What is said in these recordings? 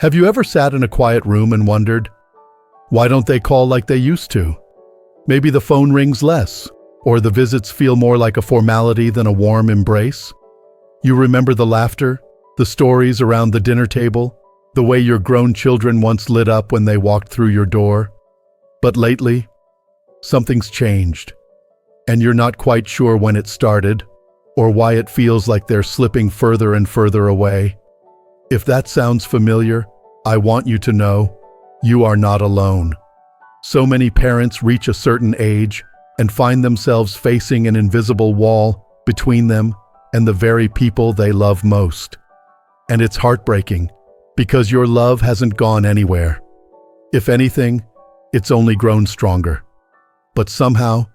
Have you ever sat in a quiet room and wondered, why don't they call like they used to? Maybe the phone rings less, or the visits feel more like a formality than a warm embrace? You remember the laughter, the stories around the dinner table, the way your grown children once lit up when they walked through your door? But lately, something's changed, and you're not quite sure when it started, or why it feels like they're slipping further and further away. If that sounds familiar, I want you to know, you are not alone. So many parents reach a certain age and find themselves facing an invisible wall between them and the very people they love most. And it's heartbreaking, because your love hasn't gone anywhere. If anything, it's only grown stronger. But somehow,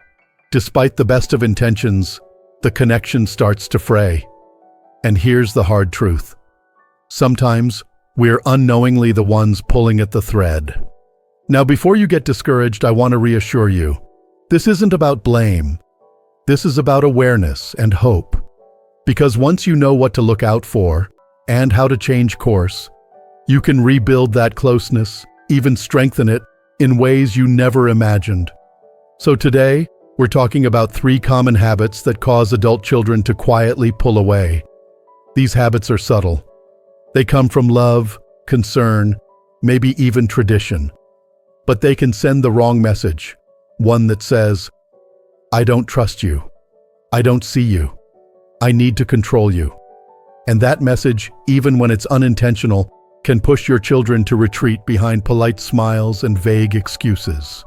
despite the best of intentions, the connection starts to fray. And here's the hard truth. Sometimes, we're unknowingly the ones pulling at the thread. Now, before you get discouraged, I want to reassure you. This isn't about blame. This is about awareness and hope. Because once you know what to look out for and how to change course, you can rebuild that closeness, even strengthen it in ways you never imagined. So today, we're talking about 3 common habits that cause adult children to quietly pull away. These habits are subtle. They come from love, concern, maybe even tradition. But they can send the wrong message, one that says, I don't trust you. I don't see you. I need to control you. And that message, even when it's unintentional, can push your children to retreat behind polite smiles and vague excuses.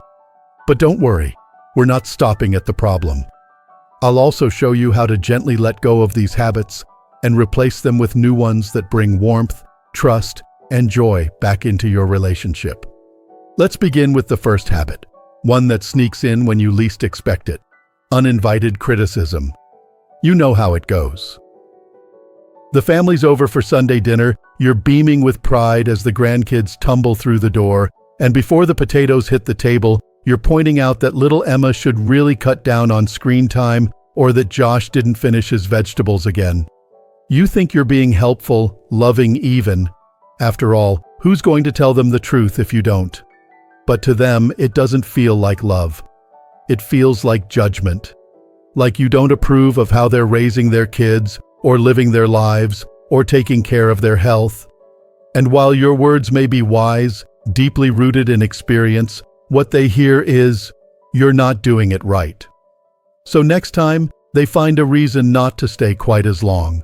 But don't worry, we're not stopping at the problem. I'll also show you how to gently let go of these habits and replace them with new ones that bring warmth, trust, and joy back into your relationship. Let's begin with the first habit, one that sneaks in when you least expect it: uninvited criticism. You know how it goes. The family's over for Sunday dinner, you're beaming with pride as the grandkids tumble through the door, and before the potatoes hit the table, you're pointing out that little Emma should really cut down on screen time, or that Josh didn't finish his vegetables again. You think you're being helpful, loving even. After all, who's going to tell them the truth if you don't? But to them, it doesn't feel like love. It feels like judgment. Like you don't approve of how they're raising their kids, or living their lives, or taking care of their health. And while your words may be wise, deeply rooted in experience, what they hear is, you're not doing it right. So next time, they find a reason not to stay quite as long.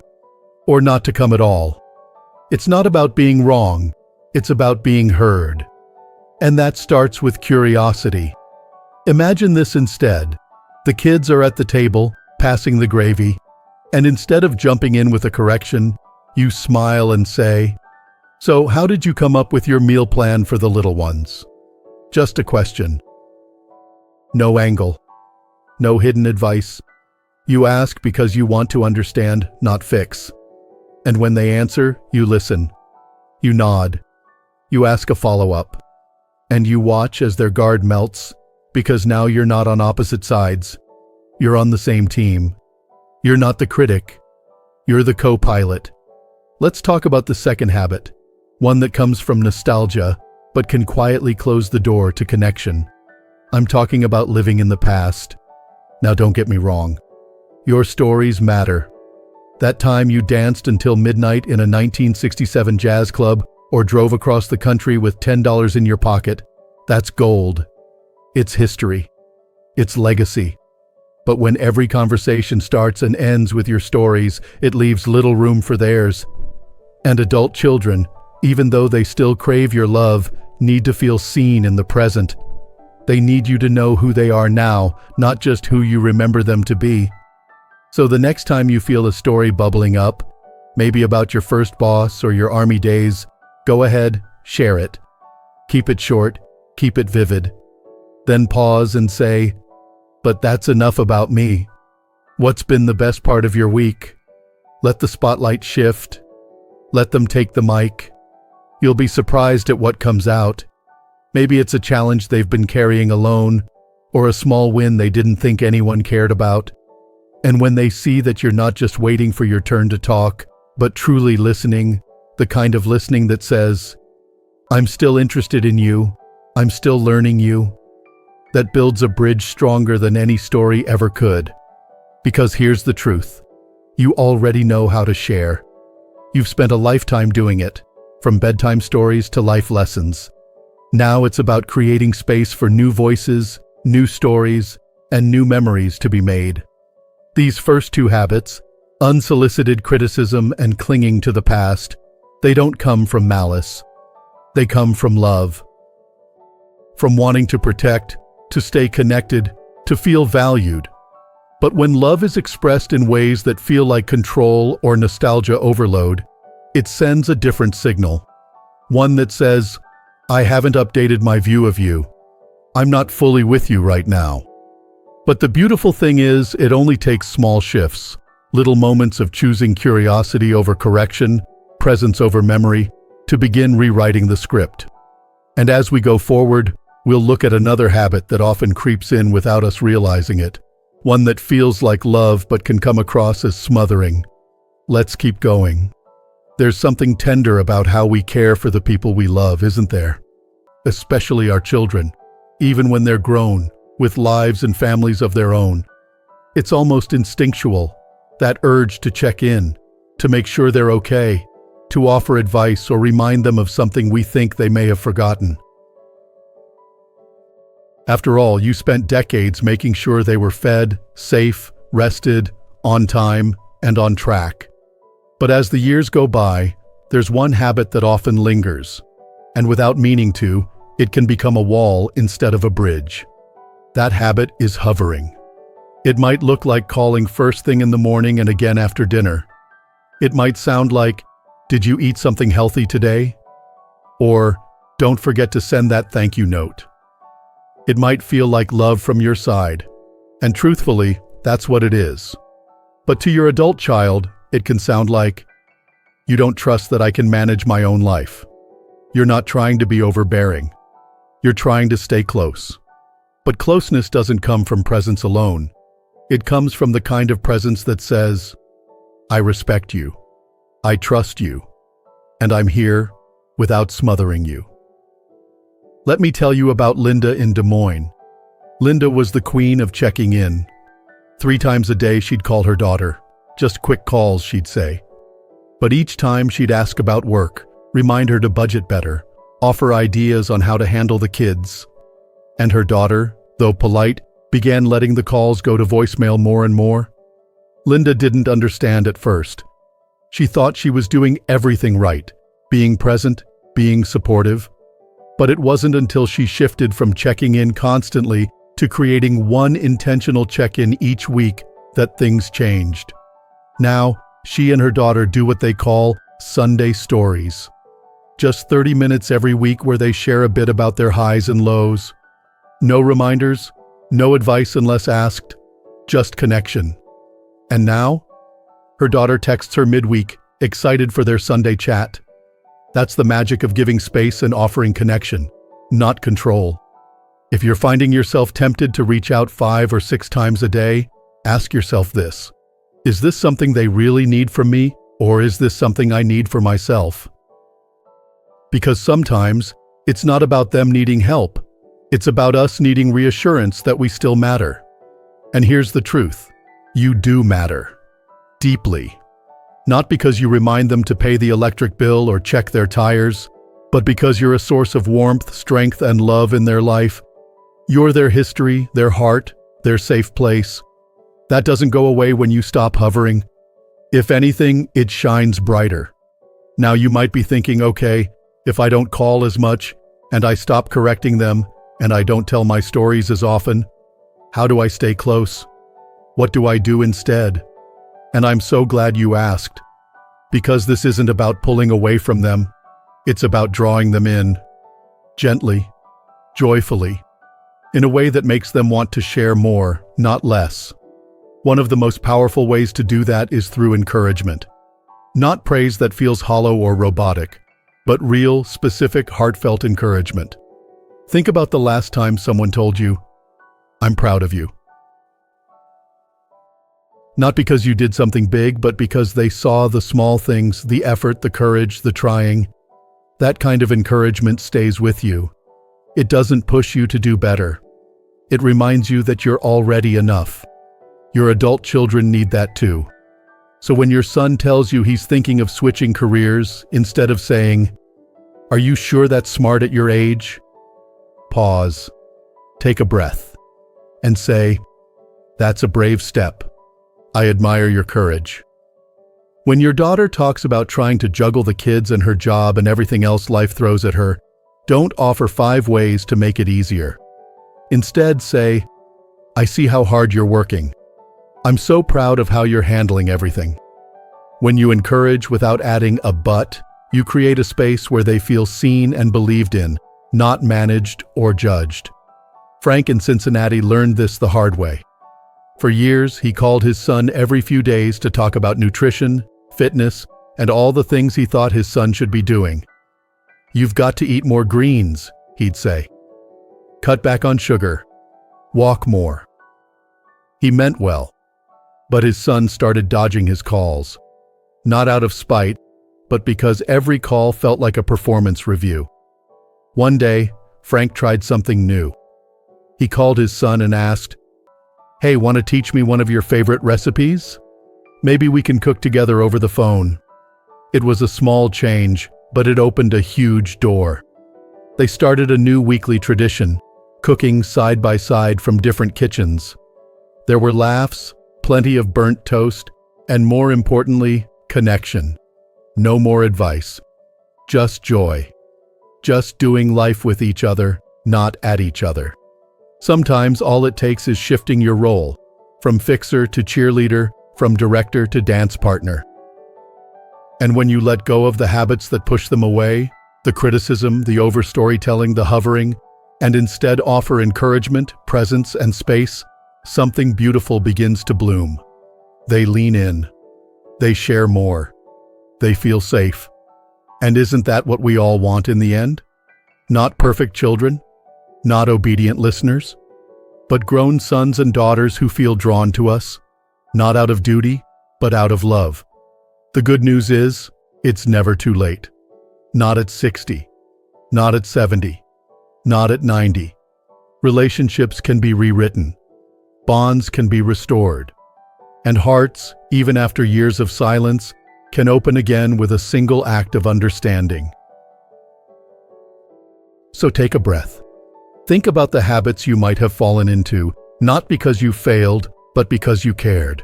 Or not to come at all. It's not about being wrong, it's about being heard. And that starts with curiosity. Imagine this instead. The kids are at the table, passing the gravy, and instead of jumping in with a correction, you smile and say, "So how did you come up with your meal plan for the little ones?" Just a question. No angle. No hidden advice. You ask because you want to understand, not fix. And when they answer, you listen. You nod. You ask a follow-up. And you watch as their guard melts, because now you're not on opposite sides. You're on the same team. You're not the critic. You're the co-pilot. Let's talk about the second habit, one that comes from nostalgia, but can quietly close the door to connection. I'm talking about living in the past. Now don't get me wrong. Your stories matter. That time you danced until midnight in a 1967 jazz club or drove across the country with $10 in your pocket, that's gold. It's history. It's legacy. But when every conversation starts and ends with your stories, it leaves little room for theirs. And adult children, even though they still crave your love, need to feel seen in the present. They need you to know who they are now, not just who you remember them to be. So the next time you feel a story bubbling up, maybe about your first boss or your army days, go ahead, share it. Keep it short, keep it vivid. Then pause and say, "But that's enough about me. What's been the best part of your week?" Let the spotlight shift. Let them take the mic. You'll be surprised at what comes out. Maybe it's a challenge they've been carrying alone, or a small win they didn't think anyone cared about. And when they see that you're not just waiting for your turn to talk, but truly listening, the kind of listening that says, I'm still interested in you. I'm still learning you. That builds a bridge stronger than any story ever could. Because here's the truth. You already know how to share. You've spent a lifetime doing it, from bedtime stories to life lessons. Now it's about creating space for new voices, new stories, and new memories to be made. These first two habits, unsolicited criticism and clinging to the past, they don't come from malice. They come from love. From wanting to protect, to stay connected, to feel valued. But when love is expressed in ways that feel like control or nostalgia overload, it sends a different signal. One that says, I haven't updated my view of you. I'm not fully with you right now. But the beautiful thing is, it only takes small shifts, little moments of choosing curiosity over correction, presence over memory, to begin rewriting the script. And as we go forward, we'll look at another habit that often creeps in without us realizing it, one that feels like love but can come across as smothering. Let's keep going. There's something tender about how we care for the people we love, isn't there? Especially our children, even when they're grown, with lives and families of their own. It's almost instinctual, that urge to check in, to make sure they're okay, to offer advice or remind them of something we think they may have forgotten. After all, you spent decades making sure they were fed, safe, rested, on time, and on track. But as the years go by, there's one habit that often lingers, and without meaning to, it can become a wall instead of a bridge. That habit is hovering. It might look like calling first thing in the morning and again after dinner. It might sound like, did you eat something healthy today? Or, don't forget to send that thank you note. It might feel like love from your side, and truthfully, that's what it is. But to your adult child, it can sound like, you don't trust that I can manage my own life. You're not trying to be overbearing. You're trying to stay close. But closeness doesn't come from presence alone. It comes from the kind of presence that says, I respect you, I trust you, and I'm here without smothering you. Let me tell you about Linda in Des Moines. Linda was the queen of checking in. 3 times a day she'd call her daughter. Just quick calls, she'd say. But each time she'd ask about work, remind her to budget better, offer ideas on how to handle the kids. And her daughter, though polite, began letting the calls go to voicemail more and more. Linda didn't understand at first. She thought she was doing everything right, being present, being supportive. But it wasn't until she shifted from checking in constantly to creating one intentional check-in each week that things changed. Now, she and her daughter do what they call Sunday stories. Just 30 minutes every week where they share a bit about their highs and lows. No reminders, no advice unless asked, just connection. And now, her daughter texts her midweek, excited for their Sunday chat. That's the magic of giving space and offering connection, not control. If you're finding yourself tempted to reach out 5 or 6 times a day, ask yourself this. Is this something they really need from me, or is this something I need for myself? Because sometimes, it's not about them needing help. It's about us needing reassurance that we still matter. And here's the truth. You do matter. Deeply. Not because you remind them to pay the electric bill or check their tires, but because you're a source of warmth, strength, and love in their life. You're their history, their heart, their safe place. That doesn't go away when you stop hovering. If anything, it shines brighter. Now you might be thinking, okay, if I don't call as much, and I stop correcting them, and I don't tell my stories as often, how do I stay close? What do I do instead? And I'm so glad you asked. Because this isn't about pulling away from them. It's about drawing them in. Gently, joyfully, in a way that makes them want to share more, not less. One of the most powerful ways to do that is through encouragement. Not praise that feels hollow or robotic, but real, specific, heartfelt encouragement. Think about the last time someone told you, I'm proud of you. Not because you did something big, but because they saw the small things, the effort, the courage, the trying. That kind of encouragement stays with you. It doesn't push you to do better. It reminds you that you're already enough. Your adult children need that too. So when your son tells you he's thinking of switching careers, instead of saying, "Are you sure that's smart at your age?" Pause, take a breath, and say, "That's a brave step. I admire your courage." When your daughter talks about trying to juggle the kids and her job and everything else life throws at her, don't offer 5 ways to make it easier. Instead, say, "I see how hard you're working. I'm so proud of how you're handling everything." When you encourage without adding a "but," you create a space where they feel seen and believed in, not managed or judged. Frank in Cincinnati learned this the hard way. For years, he called his son every few days to talk about nutrition, fitness, and all the things he thought his son should be doing. "You've got to eat more greens," he'd say. "Cut back on sugar. Walk more." He meant well, but his son started dodging his calls. Not out of spite, but because every call felt like a performance review. One day, Frank tried something new. He called his son and asked, "Hey, want to teach me one of your favorite recipes? Maybe we can cook together over the phone." It was a small change, but it opened a huge door. They started a new weekly tradition, cooking side by side from different kitchens. There were laughs, plenty of burnt toast, and more importantly, connection. No more advice. Just joy. Just doing life with each other, not at each other. Sometimes all it takes is shifting your role, from fixer to cheerleader, from director to dance partner. And when you let go of the habits that push them away, the criticism, the over-storytelling, the hovering, and instead offer encouragement, presence, and space, something beautiful begins to bloom. They lean in. They share more. They feel safe. And isn't that what we all want in the end? Not perfect children, not obedient listeners, but grown sons and daughters who feel drawn to us, not out of duty, but out of love. The good news is, it's never too late. Not at 60, not at 70, not at 90. Relationships can be rewritten. Bonds can be restored. And hearts, even after years of silence, can open again with a single act of understanding. So take a breath. Think about the habits you might have fallen into, not because you failed, but because you cared.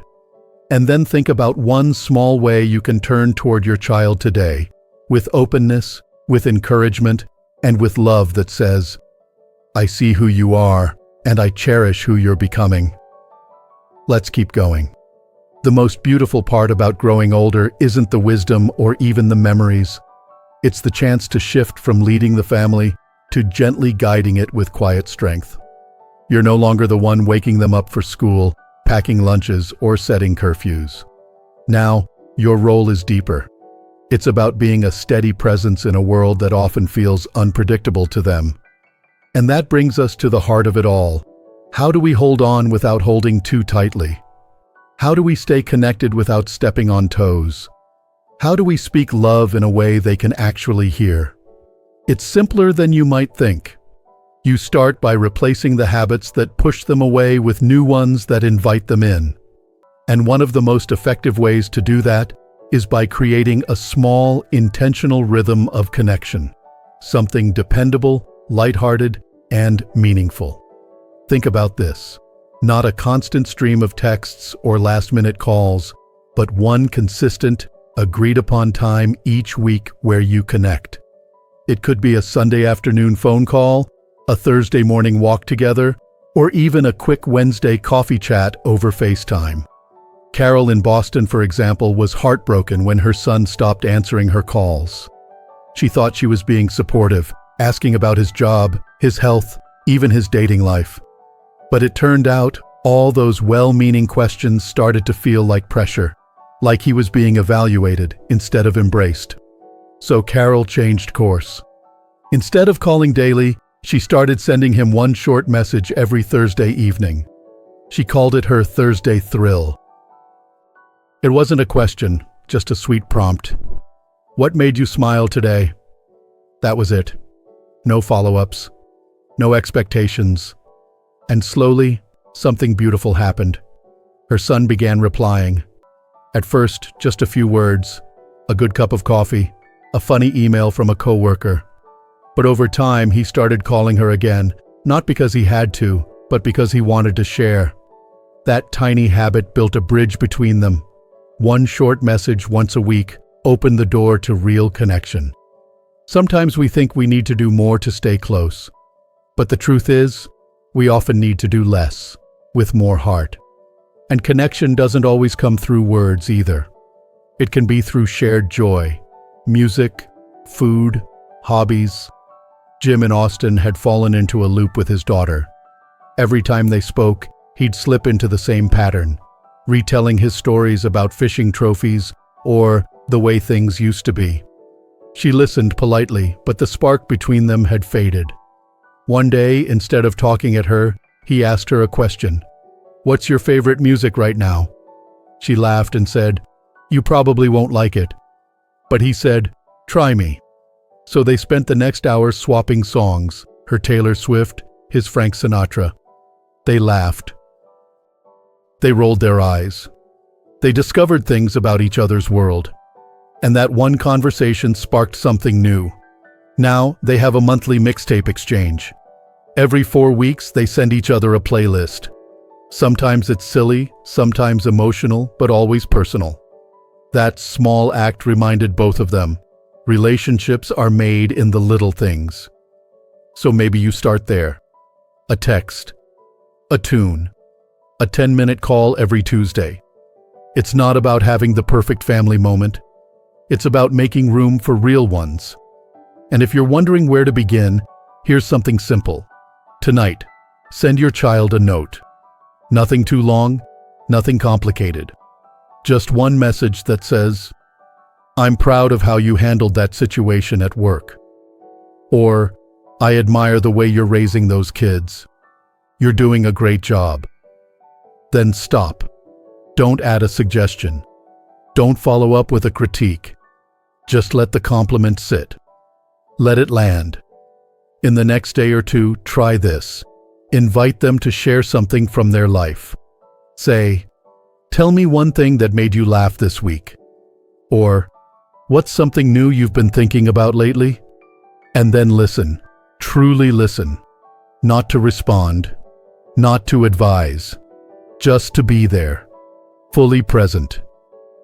And then think about one small way you can turn toward your child today, with openness, with encouragement, and with love that says, "I see who you are, and I cherish who you're becoming." Let's keep going. The most beautiful part about growing older isn't the wisdom or even the memories. It's the chance to shift from leading the family to gently guiding it with quiet strength. You're no longer the one waking them up for school, packing lunches, or setting curfews. Now, your role is deeper. It's about being a steady presence in a world that often feels unpredictable to them. And that brings us to the heart of it all. How do we hold on without holding too tightly? How do we stay connected without stepping on toes? How do we speak love in a way they can actually hear? It's simpler than you might think. You start by replacing the habits that push them away with new ones that invite them in. And one of the most effective ways to do that is by creating a small, intentional rhythm of connection. Something dependable, lighthearted, and meaningful. Think about this. Not a constant stream of texts or last-minute calls, but one consistent, agreed-upon time each week where you connect. It could be a Sunday afternoon phone call, a Thursday morning walk together, or even a quick Wednesday coffee chat over FaceTime. Carol in Boston, for example, was heartbroken when her son stopped answering her calls. She thought she was being supportive, asking about his job, his health, even his dating life. But it turned out, all those well-meaning questions started to feel like pressure, like he was being evaluated instead of embraced. So Carol changed course. Instead of calling daily, she started sending him one short message every Thursday evening. She called it her Thursday thrill. It wasn't a question, just a sweet prompt. "What made you smile today?" That was it. No follow-ups, no expectations. And slowly, something beautiful happened. Her son began replying. At first, just a few words, a good cup of coffee, a funny email from a coworker. But over time, he started calling her again, not because he had to, but because he wanted to share. That tiny habit built a bridge between them. One short message once a week opened the door to real connection. Sometimes we think we need to do more to stay close. But the truth is, we often need to do less, with more heart. And connection doesn't always come through words either. It can be through shared joy, music, food, hobbies. Jim in Austin had fallen into a loop with his daughter. Every time they spoke, he'd slip into the same pattern, retelling his stories about fishing trophies or the way things used to be. She listened politely, but the spark between them had faded. One day, instead of talking at her, he asked her a question. "What's your favorite music right now?" She laughed and said, "You probably won't like it." But he said, "Try me." So they spent the next hour swapping songs, her Taylor Swift, his Frank Sinatra. They laughed. They rolled their eyes. They discovered things about each other's world. And that one conversation sparked something new. Now they have a monthly mixtape exchange. Every 4 weeks they send each other a playlist. Sometimes it's silly, sometimes emotional, but always personal. That small act reminded both of them. Relationships are made in the little things. So maybe you start there. A text. A tune. A 10-minute call every Tuesday. It's not about having the perfect family moment. It's about making room for real ones. And if you're wondering where to begin, here's something simple. Tonight, send your child a note. Nothing too long, nothing complicated. Just one message that says, "I'm proud of how you handled that situation at work." Or, "I admire the way you're raising those kids. You're doing a great job." Then stop. Don't add a suggestion. Don't follow up with a critique. Just let the compliment sit. Let it land. In the next day or two, try this. Invite them to share something from their life. Say, "Tell me one thing that made you laugh this week." Or, "What's something new you've been thinking about lately?" And then listen. Truly listen. Not to respond. Not to advise. Just to be there. Fully present.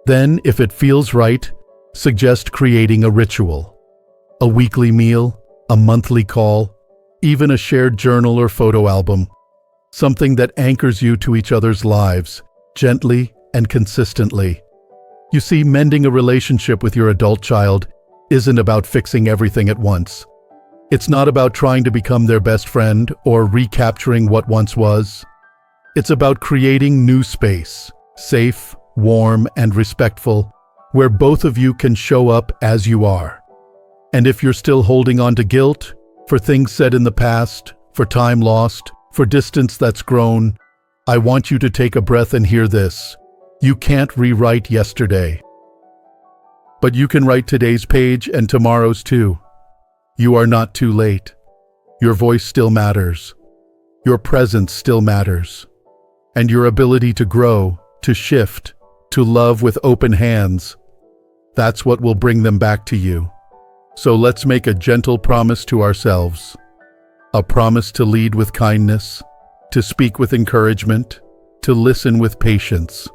Then, if it feels right, suggest creating a ritual. A weekly meal, a monthly call, even a shared journal or photo album. Something that anchors you to each other's lives, gently and consistently. You see, mending a relationship with your adult child isn't about fixing everything at once. It's not about trying to become their best friend or recapturing what once was. It's about creating new space, safe, warm, and respectful, where both of you can show up as you are. And if you're still holding on to guilt, for things said in the past, for time lost, for distance that's grown, I want you to take a breath and hear this. You can't rewrite yesterday. But you can write today's page and tomorrow's too. You are not too late. Your voice still matters. Your presence still matters. And your ability to grow, to shift, to love with open hands, that's what will bring them back to you. So let's make a gentle promise to ourselves. A promise to lead with kindness, to speak with encouragement, to listen with patience,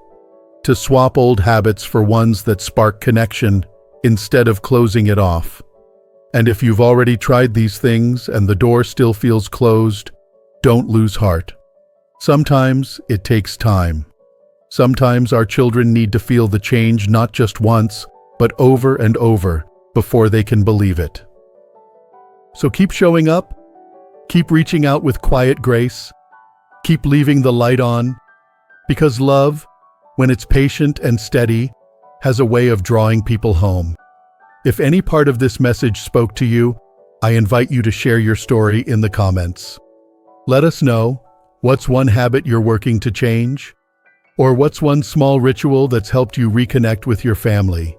to swap old habits for ones that spark connection instead of closing it off. And if you've already tried these things and the door still feels closed, don't lose heart. Sometimes it takes time. Sometimes our children need to feel the change not just once, but over and over before they can believe it. So keep showing up, keep reaching out with quiet grace, keep leaving the light on, because love, when it's patient and steady, has a way of drawing people home. If any part of this message spoke to you, I invite you to share your story in the comments. Let us know, what's one habit you're working to change? Or what's one small ritual that's helped you reconnect with your family?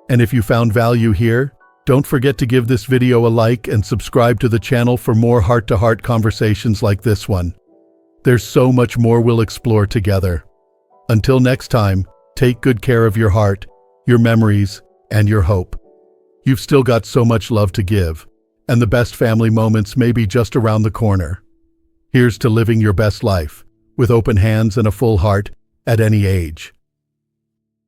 And if you found value here, Don't forget to give this video a like and subscribe to the channel for more heart-to-heart conversations like this one. There's so much more we'll explore together. Until next time, take good care of your heart, your memories, and your hope. You've still got so much love to give, and the best family moments may be just around the corner. Here's to living your best life, with open hands and a full heart, at any age.